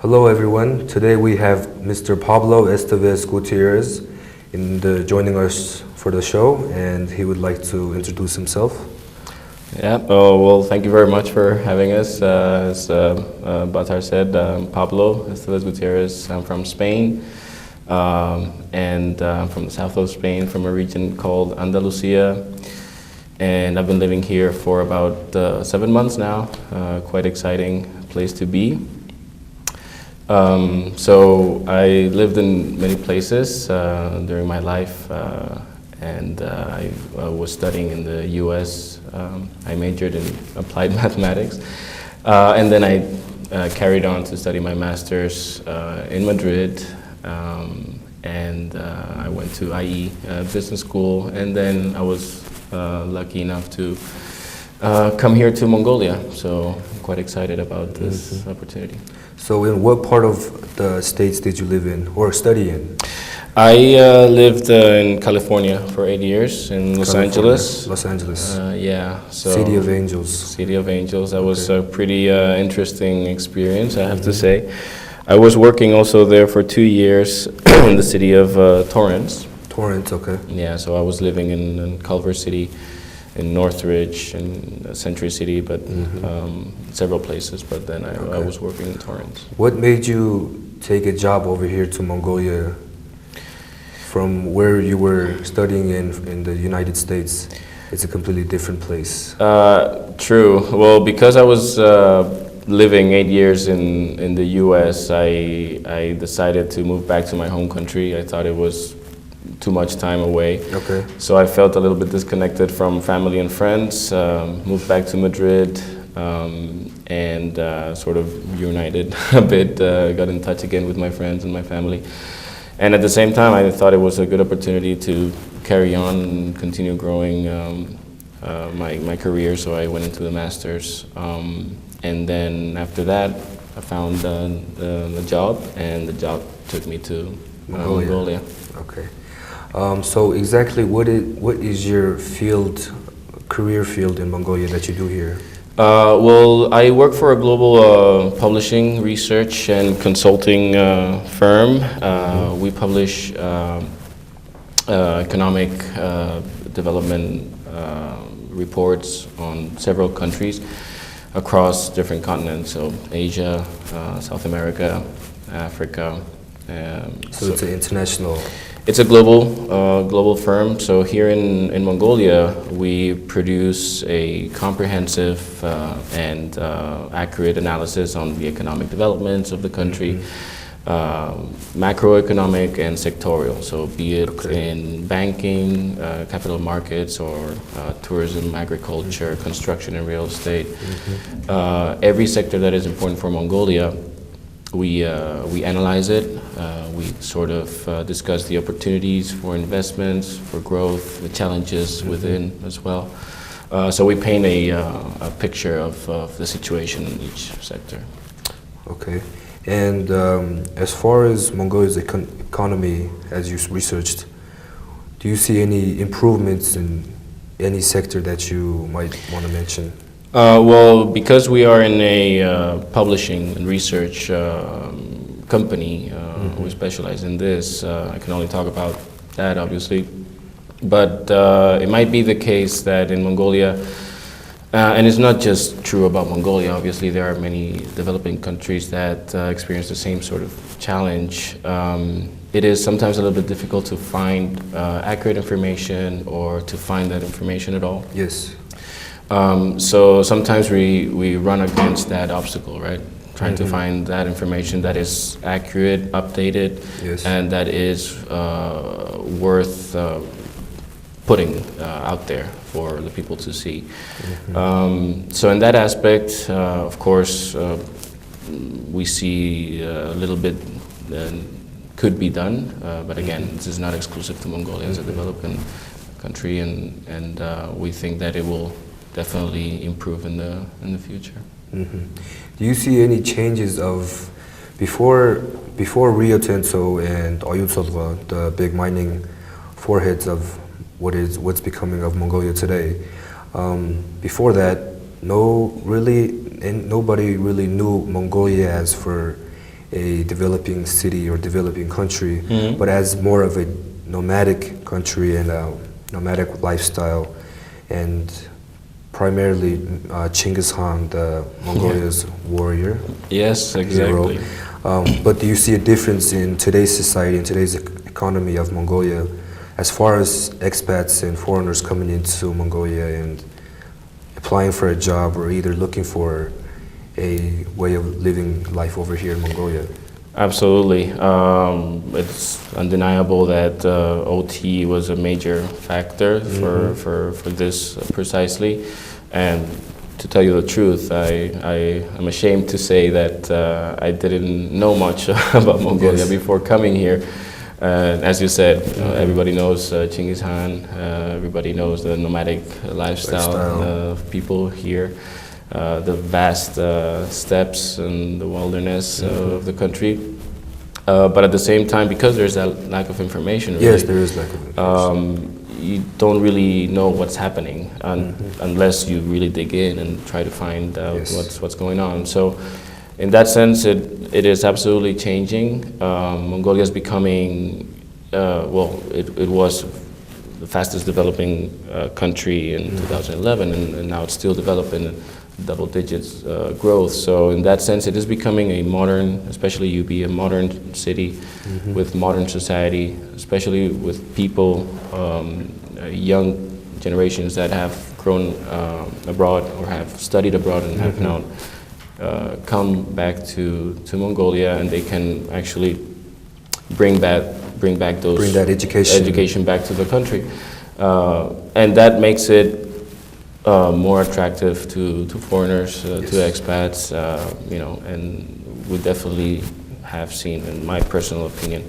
Hello everyone. Today we have Mr. Pablo Estévez Gutiérrez joining us for the show, and he would like to introduce himself. Yeah, well, thank you very much for having us. As Baatar said, Pablo Estévez Gutiérrez. I'm from Spain, and from the south of Spain, from a region called Andalusia. And I've been living here for about 7 months now. Quite exciting place to be. So I lived in many places during my life, and I was studying in the US. I majored in applied mathematics, and then I carried on to study my master's in Madrid, and I went to IE business school, and then I was lucky enough to come here to Mongolia. So I'm quite excited about this opportunity. So in what part of the states did you live in or study in? I lived in California for 8 years in Los Angeles. Los Angeles. Yeah. So City of Angels. City of Angels. That was a pretty interesting experience, I have to say. I was working also there for 2 years in the city of Torrance. Torrance, okay. Yeah, so I was living in Culver City, in Northridge, and Century City, but several places, but then I was working in Torrance. What made you take a job over here to Mongolia from where you were studying in the United States? It's a completely different place. True. Well, because I was living 8 years in the US, I decided to move back to my home country. I thought it was too much time away. Okay. So I felt a little bit disconnected from family and friends, moved back to Madrid, and sort of reunited a bit, got in touch again with my friends and my family. And at the same time, I thought it was a good opportunity to carry on and continue growing my career, so I went into the master's. And then after that, I found a job, and the job took me to Mongolia. Okay. So exactly what is your career field in Mongolia that you do here? Well, I work for a global publishing, research, and consulting firm. We publish economic development reports on several countries across different continents, so Asia, South America, Africa. So it's an international. It's a global firm. So here in Mongolia, we produce a comprehensive and accurate analysis on the economic developments of the country, macroeconomic and sectorial. So be it in banking, capital markets, or tourism, agriculture, construction and real estate. Every sector that is important for Mongolia, we analyze it. We sort of discuss the opportunities for investments, for growth, the challenges within as well. So we paint a picture of the situation in each sector. Okay. And as far as Mongolia's economy, as you researched, do you see any improvements in any sector that you might want to mention? Well, because we are in a publishing and research company, we specialize in this. I can only talk about that, obviously. But it might be the case that in Mongolia, and it's not just true about Mongolia, obviously there are many developing countries that experience the same sort of challenge. It is sometimes a little bit difficult to find accurate information or to find that information at all. Yes. So sometimes we run against that obstacle, right? Trying to find that information that is accurate, updated, and that is worth putting out there for the people to see. So in that aspect, of course, we see a little bit could be done, but again, this is not exclusive to Mongolia as a developing country, and we think that it will definitely improve in the future. Do you see any changes of before Rio Tinto and Oyu Tolgoi, the big mining foreheads of what's becoming of Mongolia today? Before that, nobody really knew Mongolia as for a developing city or developing country, but as more of a nomadic country and a nomadic lifestyle, and primarily Genghis Khan, the Mongolia's warrior. Yes, exactly. Hero. But do you see a difference in today's society, in today's economy of Mongolia, as far as expats and foreigners coming into Mongolia and applying for a job or either looking for a way of living life over here in Mongolia? Absolutely. It's undeniable that OT was a major factor for this precisely. And to tell you the truth, I am ashamed to say that I didn't know much about Mongolia before coming here. As you said, everybody knows Genghis Khan, everybody knows the nomadic lifestyle of people here. The vast steppes and the wilderness of the country. But at the same time, because there's that lack of information, really, yes, there is lack of information. You don't really know what's happening unless you really dig in and try to find out what's going on. So in that sense, it is absolutely changing. Mongolia is becoming, it was the fastest developing country in 2011, and now it's still developing double digits growth. So in that sense, it is becoming a modern, especially UB, a modern city with modern society, especially with people, young generations that have grown abroad or have studied abroad and have now come back to Mongolia, and they can actually bring back that education back to the country, and that makes it more attractive to foreigners, to expats, and we definitely have seen, in my personal opinion,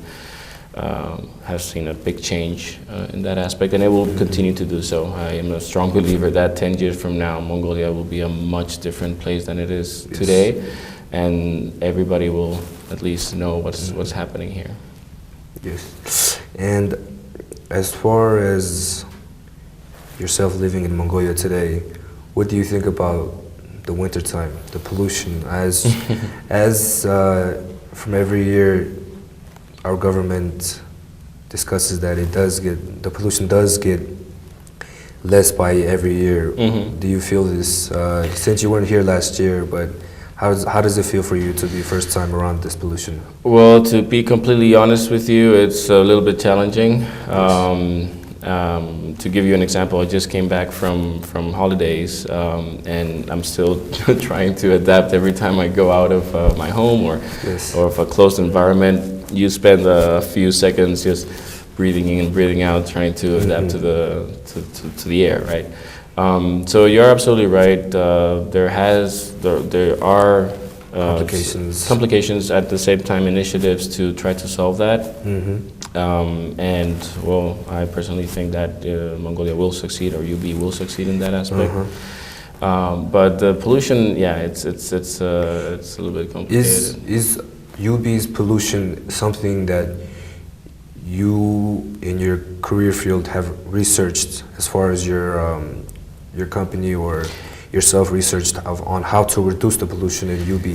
have seen a big change in that aspect, and it will continue to do so. I am a strong believer that 10 years from now, Mongolia will be a much different place than it is today, and everybody will at least know what's happening here. Yes, and as far as yourself living in Mongolia today, what do you think about the wintertime, the pollution? As from every year, our government discusses that the pollution does get less by every year. Do you feel this? Since you weren't here last year, but how does it feel for you to be first time around this pollution? Well, to be completely honest with you, it's a little bit challenging. To give you an example, I just came back from holidays, and I'm still trying to adapt every time I go out of my home or of a closed environment. You spend a few seconds just breathing in and breathing out, trying to adapt to the air, right? So you're absolutely right. There are complications at the same time, initiatives to try to solve that. And well, I personally think that Mongolia will succeed, or UB will succeed in that aspect. But the pollution, it's a little bit complicated. Is UB's pollution something that you, in your career field, have researched as far as your company or yourself researched on how to reduce the pollution in UB?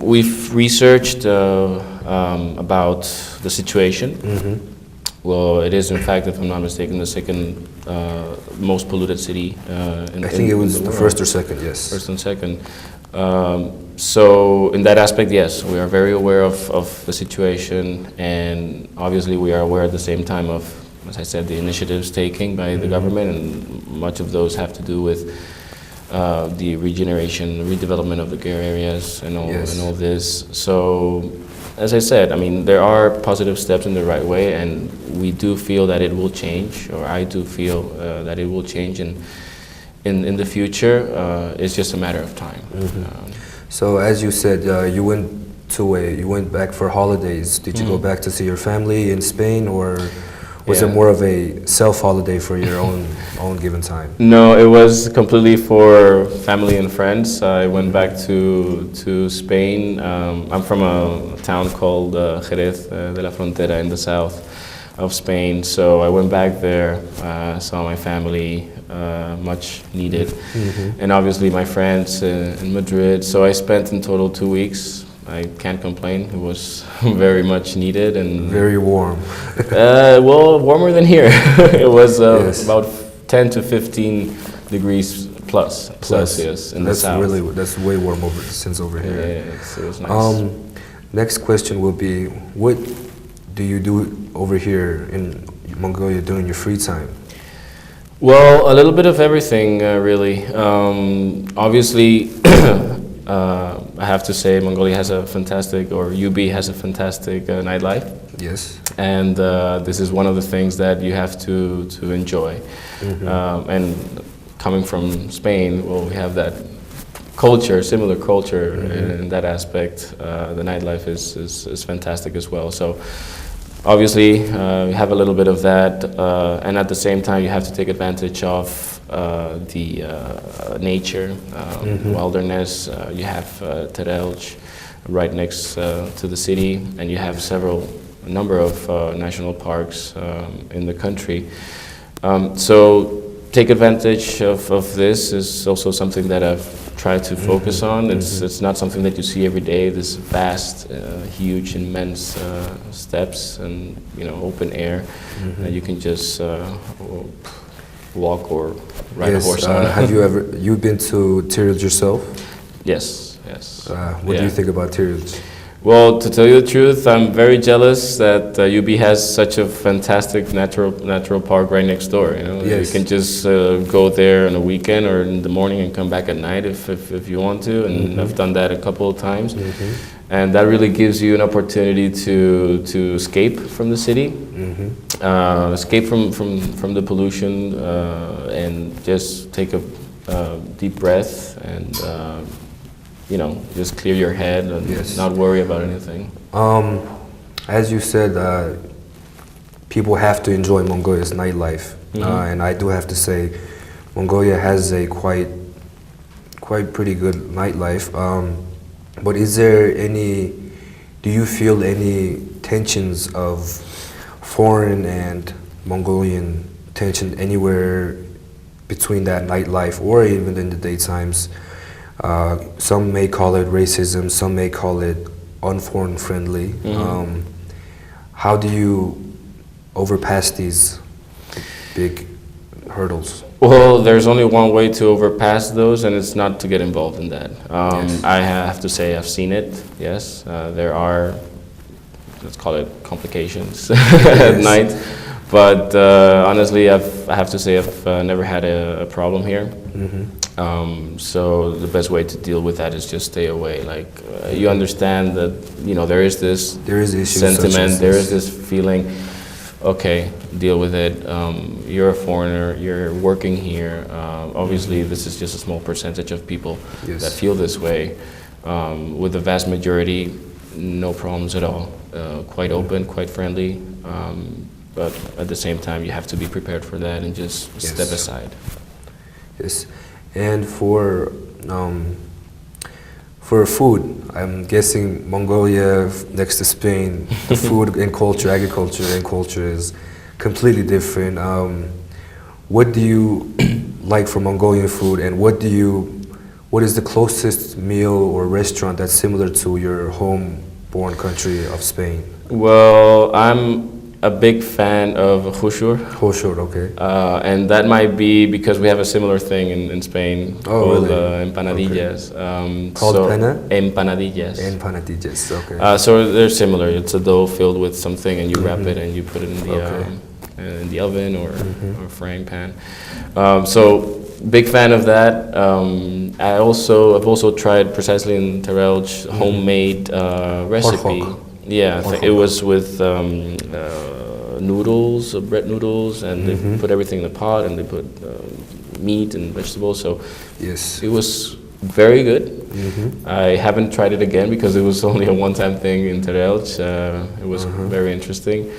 We've researched about the situation. Well, it is in fact, if I'm not mistaken, the second most polluted city I think it was the first or second, yes. First and second. So in that aspect, yes, we are very aware of the situation, and obviously we are aware at the same time of, as I said, the initiatives taken by the government, and much of those have to do with the regeneration, the redevelopment of the gear areas and all this. So, as I said, I mean, there are positive steps in the right way, and we do feel that it will change, or I do feel that it will change in the future. It's just a matter of time. So, as you said, you went back for holidays. Did you go back to see your family in Spain, or was it more of a self-holiday for your own given time? No, it was completely for family and friends. I went back to Spain. I'm from a town called Jerez de la Frontera in the south. of Spain. So I went back there, saw my family, much needed, and obviously my friends in Madrid. So I spent in total 2 weeks. I can't complain. It was very much needed and very warm. Well, warmer than here. It was Yes. about 10 to 15 degrees plus Celsius in the south. That's way warm since over here. Yeah, it was nice. Next question will be, what do you do over here in Mongolia during your free time? Well, a little bit of everything, really. Obviously, I have to say Mongolia has a fantastic, or UB has a fantastic nightlife. Yes. And this is one of the things that you have to enjoy. And coming from Spain, well, we have that culture, similar culture in that aspect. The nightlife is fantastic as well. So obviously, you have a little bit of that, and at the same time, you have to take advantage of the nature, wilderness. You have Terelj right next to the city, and you have a number of national parks in the country. So take advantage of this is also something that I've tried to focus on. It's not something that you see every day, this vast, huge, immense steppes and open air that you can just walk or ride a horse on. Have you been to Terelj yourself? Yes. What do you think about Terelj? Well, to tell you the truth, I'm very jealous that UB has such a fantastic natural park right next door. You can just go there on a weekend or in the morning and come back at night if you want to. And I've done that a couple of times, and that really gives you an opportunity to escape from the city, escape from the pollution, and just take a deep breath and. Just clear your head and not worry about anything. As you said, people have to enjoy Mongolia's nightlife, and I do have to say, Mongolia has a quite pretty good nightlife. But do you feel any tensions of foreign and Mongolian tension anywhere between that nightlife or even in the daytimes? Some may call it racism, some may call it unforeign friendly. How do you overpass these big hurdles? Well, there's only one way to overpass those, and it's not to get involved in that. I have to say I've seen it, yes. There are, let's call it complications at night. But honestly, I have to say I've never had a problem here. So the best way to deal with that is just stay away. Like you understand that there is this sentiment, there is this feeling. Okay, deal with it. You're a foreigner. You're working here. Obviously, this is just a small percentage of people that feel this way. With the vast majority, no problems at all. Quite open, quite friendly. But at the same time, you have to be prepared for that and just step aside. Yes, and for food, I'm guessing Mongolia next to Spain, the food and culture, agriculture and culture is completely different. What do you like for Mongolian food, and what is the closest meal or restaurant that's similar to your home-born country of Spain? Well, I'm a big fan of khushur. Khushur, okay. And that might be because we have a similar thing in Spain called empanadillas. Okay. Called pena? Empanadillas. Empanadillas, okay. So they're similar. It's a dough filled with something, and you wrap it and you put it in the oven or frying pan. So big fan of that. I've also tried precisely in Terelj homemade recipe. Yeah, it was with noodles, bread noodles, and they put everything in the pot, and they put meat and vegetables. So it was very good. I haven't tried it again because it was only a one-time thing in Terelj. It was very interesting.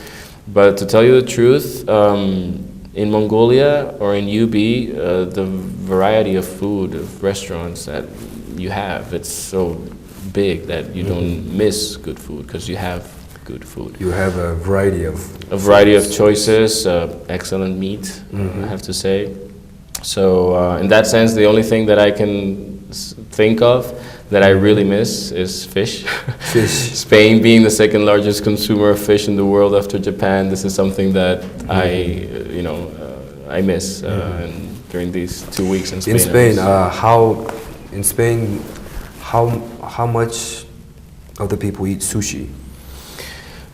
But to tell you the truth, in Mongolia or in UB, the variety of food, of restaurants that you have, it's so big that you don't miss good food because you have good food. You have a variety of choices, excellent meat, I have to say. So in that sense, the only thing that I can think of that I really miss is fish. Fish. Spain being the second largest consumer of fish in the world after Japan, this is something that I miss during these 2 weeks in Spain. In Spain, how much of the people eat sushi?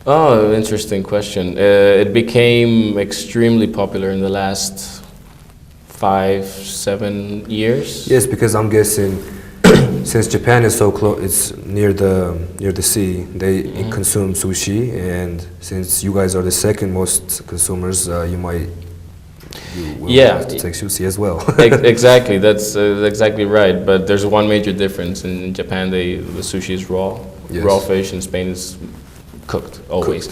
Oh, interesting question. It became extremely popular in the last 5-7 years. Yes, because I'm guessing since Japan is so close, it's near the sea. They consume sushi, and since you guys are the second most consumers, you will have to take sushi as well. Exactly, that's exactly right. But there's one major difference. In Japan, the sushi is raw, raw fish. In Spain, is cooked always.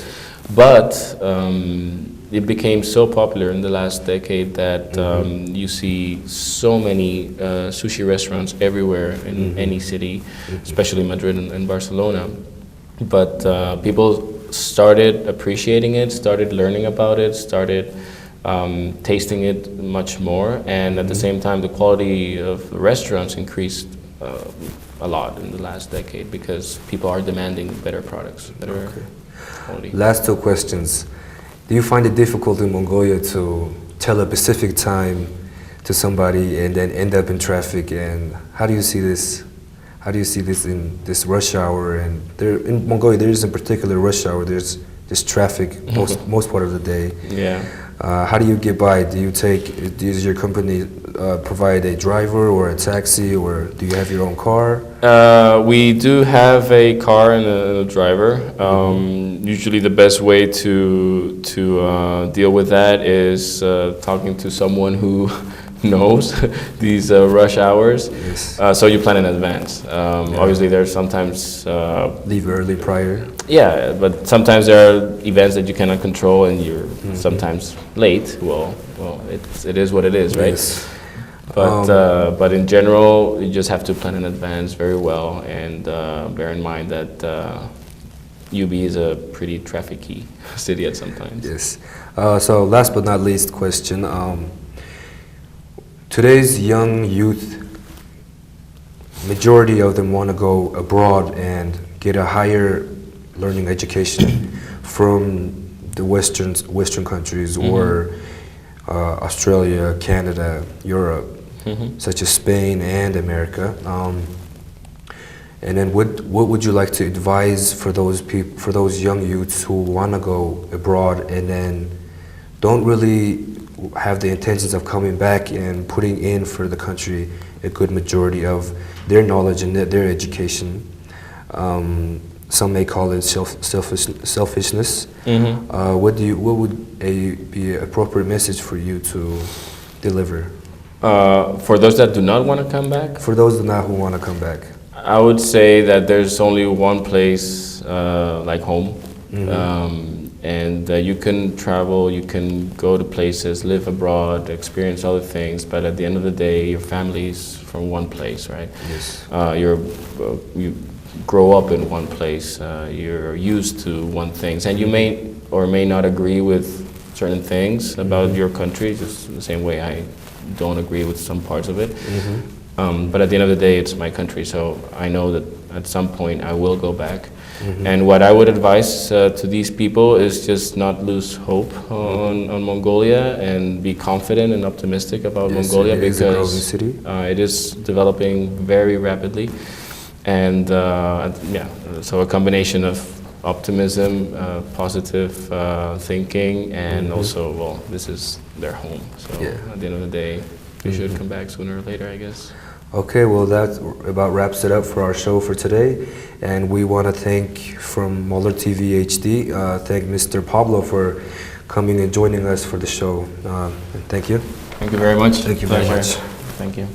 But it became so popular in the last decade that you see so many sushi restaurants everywhere in any city, especially Madrid and Barcelona. But people started appreciating it, started learning about it, started tasting it much more, and at the same time the quality of restaurants increased a lot in the last decade because people are demanding better products, better quality. Last two questions. Do you find it difficult in Mongolia to tell a specific time to somebody and then end up in traffic? And how do you see this? How do you see this in this rush hour? And in Mongolia, there is in particular rush hour. There's this traffic most part of the day. Yeah. How do you get by? Does your company provide a driver or a taxi, or do you have your own car? We do have a car and a driver. Usually the best way to deal with that is talking to someone who knows these rush hours. Yes. So you plan in advance. Obviously there's sometimes... Leave early prior? Yeah, but sometimes there are events that you cannot control and you're sometimes late. Well, it is what it is, right? Yes. But in general, you just have to plan in advance very well and bear in mind that UB is a pretty traffic-y city at some times. Yes. So last but not least question. Today's young youth, majority of them want to go abroad and get a higher learning education from the Western countries or Australia, Canada, Europe, such as Spain and America. And then what would you like to advise for those people, for those young youths who want to go abroad and then don't really have the intentions of coming back and putting in for the country a good majority of their knowledge and their education? Some may call it selfishness. What would be an appropriate message for you to deliver? For those that do not want to come back? For those who want to come back. I would say that there's only one place like home. And you can travel, you can go to places, live abroad, experience other things, but at the end of the day, your family is from one place, right? Yes. You grow up in one place, you're used to one things, and you may or may not agree with certain things about your country, just the same way I don't agree with some parts of it. But at the end of the day, it's my country, so I know that at some point I will go back. And what I would advise to these people is just not lose hope on Mongolia and be confident and optimistic about Mongolia because it is developing very rapidly. And so a combination of optimism, positive thinking, and also, well, this is their home. So at the end of the day, they should come back sooner or later, I guess. Okay, well that about wraps it up for our show for today, and we want to thank from Moller TV HD, thank Mr. Pablo for coming and joining us for the show. Thank you. Thank you very much. Thank you very much. Thank you.